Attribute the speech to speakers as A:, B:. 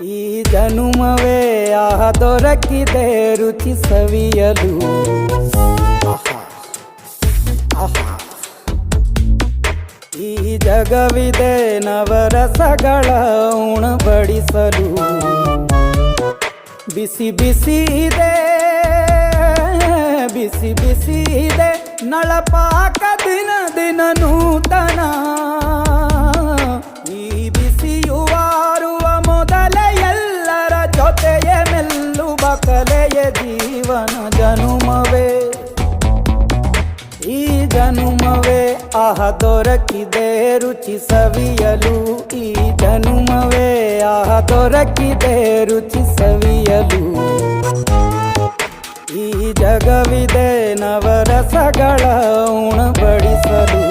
A: ಈ ಜನುಮವೇ ಆಹ ದೊರಕಿದೆ ರುಚಿ ಸವಿಯಲು. ಈ ಜಗವಿದೆ ನವರಸಗಳ ಉಣಬಡಿಸಲು. ಬಿಸಿ ಬಿಸಿ ಇದೆ, ಬಿಸಿ ಬಿಸಿ ಇದೆ ನಳಪಾಕ ದಿನ ದಿನ ನೂತನ. ಈ ಬಿಸಿಯುವಾರುವ ಮೊದಲೇ ಎಲ್ಲರ ಜೊತೆಯೇ ಮೆಲ್ಲುವ ಕಲೆಯ ಜೀವನ ಜನುಮವೇ. ಈ ಜನುಮವೇ ಆಹ ದೊರಕಿದೆ ರುಚಿ ಸವಿಯಲು. ಈ ಜನುಮವೇ ಆಹ ದೊರಕಿದೆ ರುಚಿ ಸವಿಯಲು. ಈ ಜಗವಿದೆ ನವರಸಗಳ ಉಣಬಡಿಸಲು.